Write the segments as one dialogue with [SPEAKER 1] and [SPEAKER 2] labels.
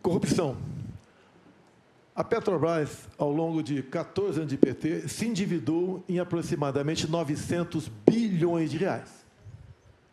[SPEAKER 1] Corrupção. A Petrobras, ao longo de 14 anos de PT, se endividou em aproximadamente 900 bilhões de reais.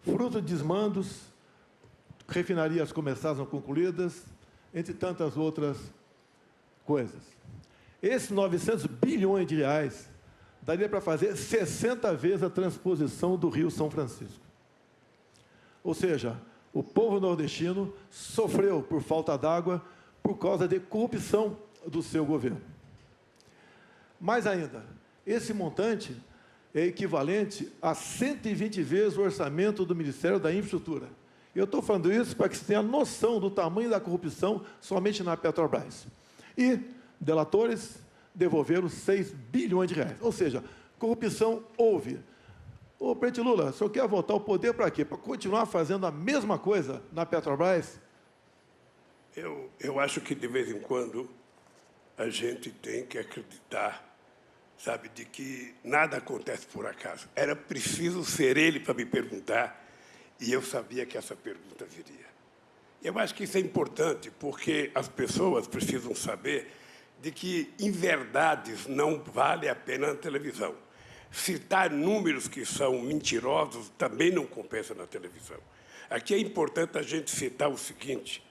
[SPEAKER 1] Fruto de desmandos, refinarias começadas não concluídas, entre tantas outras coisas. Esses 900 bilhões de reais daria para fazer 60 vezes a transposição do Rio São Francisco. Ou seja, o povo nordestino sofreu por falta d'água por causa de corrupção do seu governo. Mais ainda, esse montante é equivalente a 120 vezes o orçamento do Ministério da Infraestrutura. Eu estou falando isso para que você tenha noção do tamanho da corrupção somente na Petrobras. E delatores devolveram 6 bilhões de reais. Ou seja, corrupção houve. Ô, presidente Lula, o senhor quer voltar ao poder para quê? Para continuar fazendo a mesma coisa na Petrobras?
[SPEAKER 2] Eu acho que, de vez em quando, a gente tem que acreditar, sabe, de que nada acontece por acaso. Era preciso ser ele para me perguntar, e eu sabia que essa pergunta viria. Eu acho que isso é importante, porque as pessoas precisam saber de que inverdades não vale a pena na televisão. Citar números que são mentirosos também não compensa na televisão. Aqui é importante a gente citar o seguinte,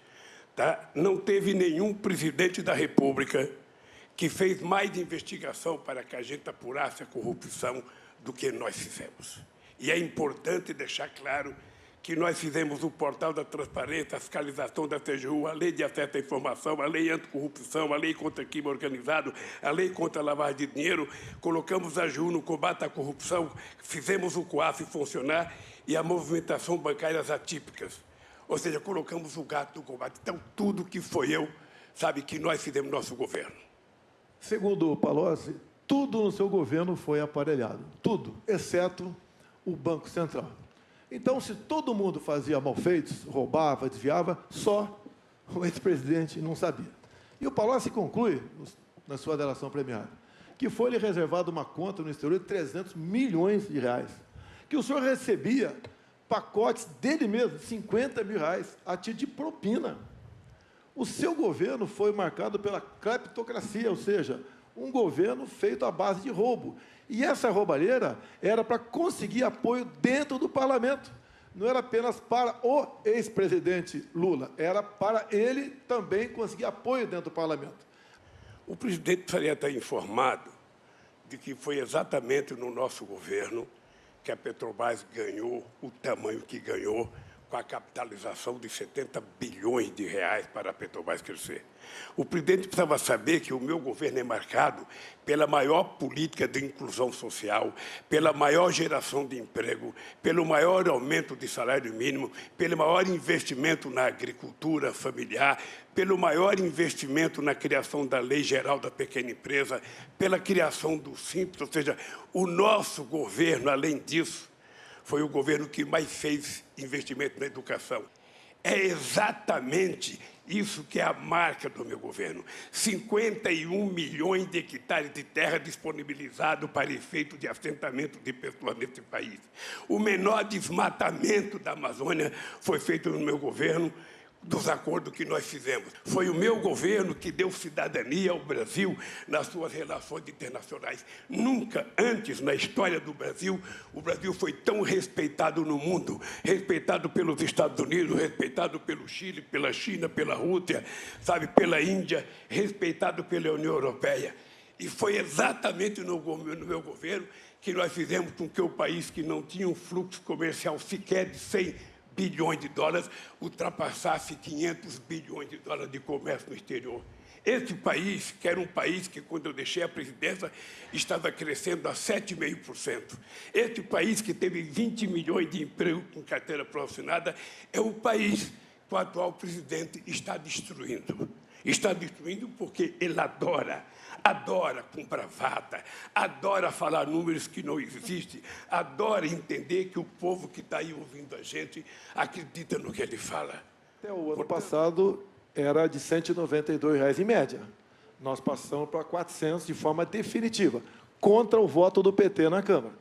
[SPEAKER 2] tá? Não teve nenhum presidente da República que fez mais investigação para que a gente apurasse a corrupção do que nós fizemos. E é importante deixar claro que nós fizemos o portal da transparência, a fiscalização da TGU, a lei de acesso à informação, a lei anticorrupção, a lei contra crime organizado, a lei contra a lavagem de dinheiro, colocamos a AGU no combate à corrupção, fizemos o COAF funcionar e a movimentação bancárias atípicas. Ou seja, colocamos o gato no combate. Então, tudo que foi eu, sabe, que nós fizemos no nosso governo.
[SPEAKER 1] Segundo o Palocci, tudo no seu governo foi aparelhado. Tudo, exceto o Banco Central. Então, se todo mundo fazia malfeitos, roubava, desviava, só o ex-presidente não sabia. E o Palocci conclui, na sua delação premiada, que foi-lhe reservada uma conta no exterior de 300 milhões de reais, que o senhor recebia pacotes dele mesmo, 50 mil reais, a título de propina. O seu governo foi marcado pela cleptocracia, ou seja, um governo feito à base de roubo. E essa roubalheira era para conseguir apoio dentro do parlamento. Não era apenas para o ex-presidente Lula, era para ele também conseguir apoio dentro do parlamento.
[SPEAKER 2] O presidente precisaria estar informado de que foi exatamente no nosso governo que a Petrobras ganhou o tamanho que ganhou, com a capitalização de 70 bilhões de reais para a Petrobras crescer. O presidente precisava saber que o meu governo é marcado pela maior política de inclusão social, pela maior geração de emprego, pelo maior aumento de salário mínimo, pelo maior investimento na agricultura familiar, pelo maior investimento na criação da Lei Geral da Pequena Empresa, pela criação do Simples, ou seja, o nosso governo, além disso, foi o governo que mais fez investimento na educação. É exatamente isso que é a marca do meu governo. 51 milhões de hectares de terra disponibilizados para efeito de assentamento de pessoas nesse país. O menor desmatamento da Amazônia foi feito no meu governo, dos acordos que nós fizemos. Foi o meu governo que deu cidadania ao Brasil nas suas relações internacionais. Nunca antes, na história do Brasil, o Brasil foi tão respeitado no mundo, respeitado pelos Estados Unidos, respeitado pelo Chile, pela China, pela Rússia, sabe, pela Índia, respeitado pela União Europeia. E foi exatamente no meu governo que nós fizemos com que o país que não tinha um fluxo comercial sequer de 100 bilhões de dólares, ultrapassasse 500 bilhões de dólares de comércio no exterior. Esse país, que era um país que, quando eu deixei a presidência, estava crescendo a 7,5%. Esse país, que teve 20 milhões de empregos com carteira profissional, é o país que o atual presidente está destruindo. Está destruindo porque ele adora com bravata, adora falar números que não existem, adora entender que o povo que está aí ouvindo a gente acredita no que ele fala.
[SPEAKER 1] Até o ano passado era de R$ 192 em média. Nós passamos para 400 de forma definitiva, contra o voto do PT na Câmara.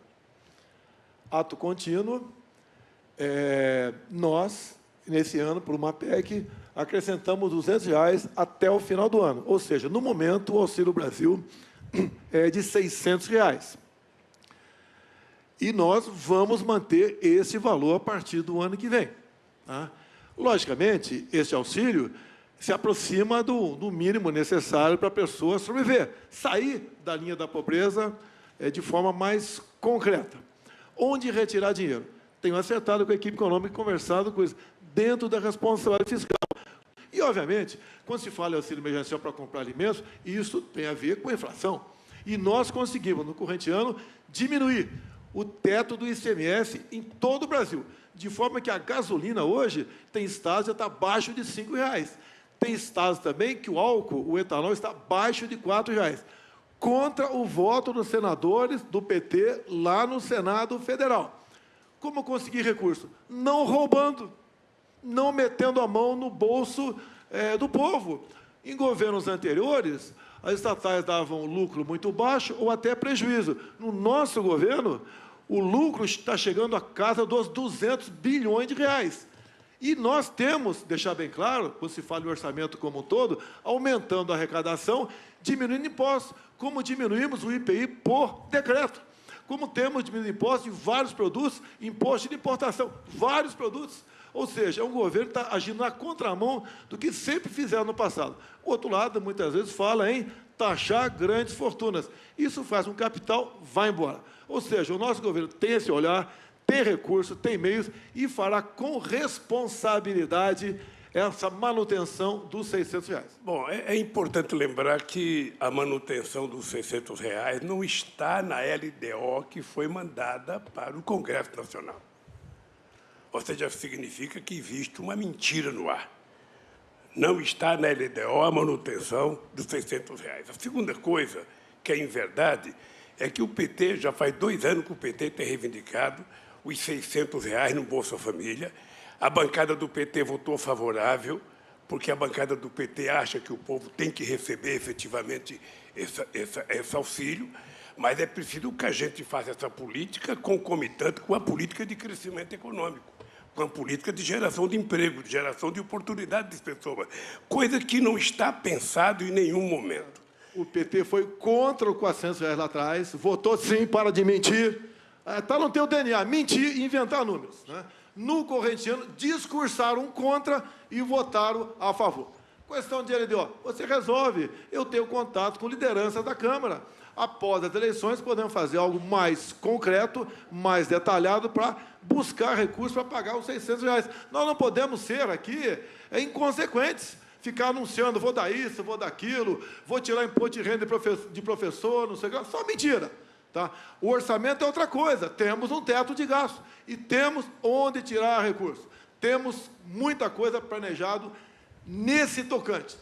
[SPEAKER 1] Ato contínuo, nós nesse ano, por uma PEC, acrescentamos R$200 até o final do ano. Ou seja, no momento, o Auxílio Brasil é de R$600. E nós vamos manter esse valor a partir do ano que vem. Tá? Logicamente, esse auxílio se aproxima do mínimo necessário para a pessoa sobreviver, sair da linha da pobreza de forma mais concreta. Onde retirar dinheiro? Tenho acertado com a equipe econômica e conversado com isso, dentro da responsabilidade fiscal. E, obviamente, quando se fala em auxílio emergencial para comprar alimentos, isso tem a ver com a inflação. E nós conseguimos, no corrente ano, diminuir o teto do ICMS em todo o Brasil, de forma que a gasolina hoje tem estados que está abaixo de R$5. Tem estados também que o álcool, o etanol, está abaixo de R$4, contra o voto dos senadores do PT lá no Senado Federal. Como conseguir recurso? Não roubando, não metendo a mão no bolso do povo. Em governos anteriores, as estatais davam lucro muito baixo ou até prejuízo. No nosso governo, o lucro está chegando à casa dos R$200 bilhões. E nós temos, deixar bem claro, quando se fala em orçamento como um todo, aumentando a arrecadação, diminuindo impostos, como diminuímos o IPI por decreto, como temos diminuído impostos em vários produtos, imposto de importação, vários produtos. Ou seja, é um governo que está agindo na contramão do que sempre fizeram no passado. O outro lado, muitas vezes, fala em taxar grandes fortunas. Isso faz com que o capital vá embora. Ou seja, o nosso governo tem esse olhar, tem recursos, tem meios e fará com responsabilidade essa manutenção dos R$600.
[SPEAKER 2] Bom, é importante lembrar que a manutenção dos R$600 não está na LDO que foi mandada para o Congresso Nacional. Ou seja, significa que existe uma mentira no ar. Não está na LDO a manutenção dos R$600. A segunda coisa, que é em verdade, é que o PT, já faz 2 anos que o PT tem reivindicado os R$600 no Bolsa Família. A bancada do PT votou favorável, porque a bancada do PT acha que o povo tem que receber efetivamente esse auxílio, mas é preciso que a gente faça essa política concomitante com a política de crescimento econômico, com a política de geração de emprego, de geração de oportunidade de pessoas, coisa que não está pensado em nenhum momento.
[SPEAKER 1] O PT foi contra o R$400 lá atrás, votou sim, para de mentir. Está no teu DNA, mentir e inventar números. Né? No corrente ano, discursaram contra e votaram a favor. Questão de LDO, você resolve. Eu tenho contato com liderança da Câmara. Após as eleições, podemos fazer algo mais concreto, mais detalhado, para buscar recursos para pagar os R$600. Nós não podemos ser aqui inconsequentes, ficar anunciando, vou dar isso, vou dar aquilo, vou tirar imposto de renda de professor, não sei o que, só mentira. Tá? O orçamento é outra coisa, temos um teto de gasto e temos onde tirar recursos. Temos muita coisa planejado nesse tocante.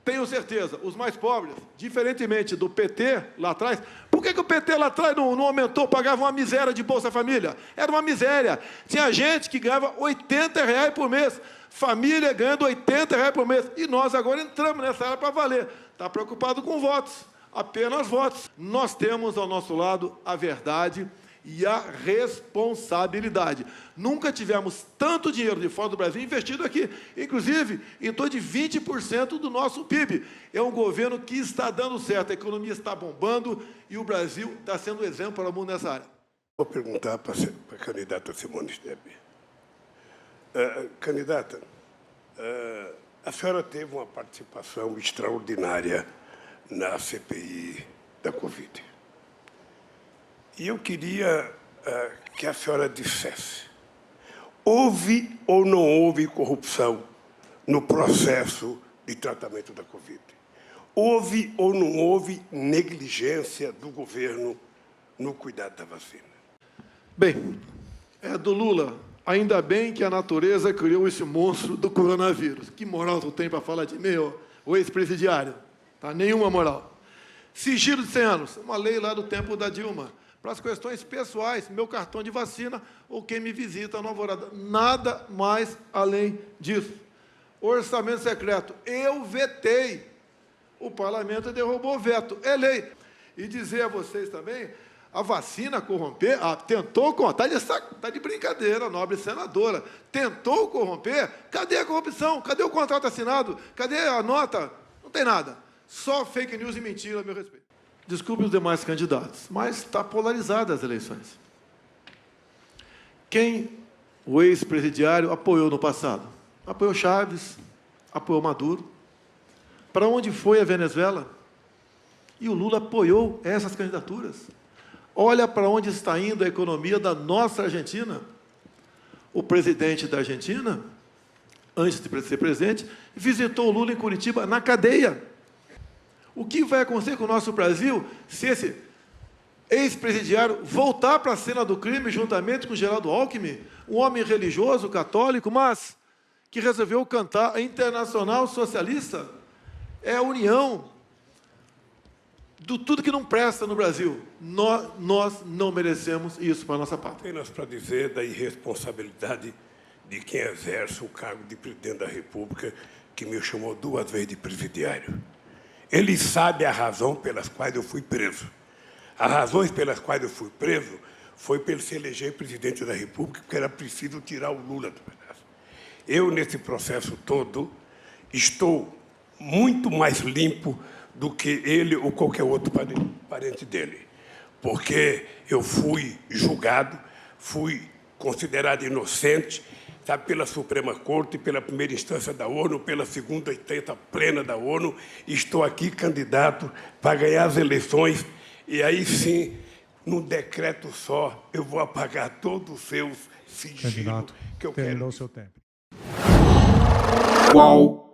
[SPEAKER 1] Tenho certeza, os mais pobres, diferentemente do PT lá atrás, por que o PT lá atrás não aumentou, pagava uma miséria de Bolsa Família? Era uma miséria. Tinha gente que ganhava R$80 por mês, família ganhando R$80 por mês, e nós agora entramos nessa área para valer. Está preocupado com votos. Apenas votos. Nós temos ao nosso lado a verdade e a responsabilidade. Nunca tivemos tanto dinheiro de fora do Brasil investido aqui, inclusive em torno de 20% do nosso PIB. É um governo que está dando certo, a economia está bombando e o Brasil está sendo exemplo para o mundo nessa área.
[SPEAKER 2] Vou perguntar para a candidata Simone Tebet. Candidata, a senhora teve uma participação extraordinária na CPI da Covid. E eu queria que a senhora dissesse, houve ou não houve corrupção no processo de tratamento da Covid? Houve ou não houve negligência do governo no cuidado da vacina?
[SPEAKER 1] Bem, do Lula, ainda bem que a natureza criou esse monstro do coronavírus. Que moral tu tem para falar de mim, o ex-presidiário? Tá? Nenhuma moral. Sigilo de 100 anos, uma lei lá do tempo da Dilma, para as questões pessoais, meu cartão de vacina ou quem me visita no Alvorada. Nada mais além disso. Orçamento secreto, eu vetei. O parlamento derrubou o veto, é lei. E dizer a vocês também, a vacina corromper, tentou corromper, está de brincadeira, nobre senadora, tentou corromper, cadê a corrupção? Cadê o contrato assinado? Cadê a nota? Não tem nada. Só fake news e mentira a meu respeito. Desculpe os demais candidatos, mas está polarizada as eleições. Quem o ex-presidiário apoiou no passado? Apoiou Chaves, apoiou Maduro. Para onde foi a Venezuela? E o Lula apoiou essas candidaturas. Olha para onde está indo a economia da nossa Argentina. O presidente da Argentina, antes de ser presidente, visitou o Lula em Curitiba, na cadeia. O que vai acontecer com o nosso Brasil se esse ex-presidiário voltar para a cena do crime juntamente com Geraldo Alckmin, um homem religioso, católico, mas que resolveu cantar a Internacional Socialista? É a união de tudo que não presta no Brasil. Nós não merecemos isso para a nossa pátria.
[SPEAKER 2] Apenas para dizer da irresponsabilidade de quem exerce o cargo de presidente da República, que me chamou 2 vezes de presidiário. Ele sabe a razão pelas quais eu fui preso. As razões pelas quais eu fui preso foi para ele se eleger presidente da República, porque era preciso tirar o Lula do pedaço. Eu, nesse processo todo, estou muito mais limpo do que ele ou qualquer outro parente dele. Porque eu fui julgado, fui considerado inocente, sabe, pela Suprema Corte, pela primeira instância da ONU, pela segunda instância plena da ONU. Estou aqui candidato para ganhar as eleições e aí sim, num decreto só, eu vou apagar todos os seus sigilos que eu quero.
[SPEAKER 3] Terminou seu tempo.
[SPEAKER 4] Qual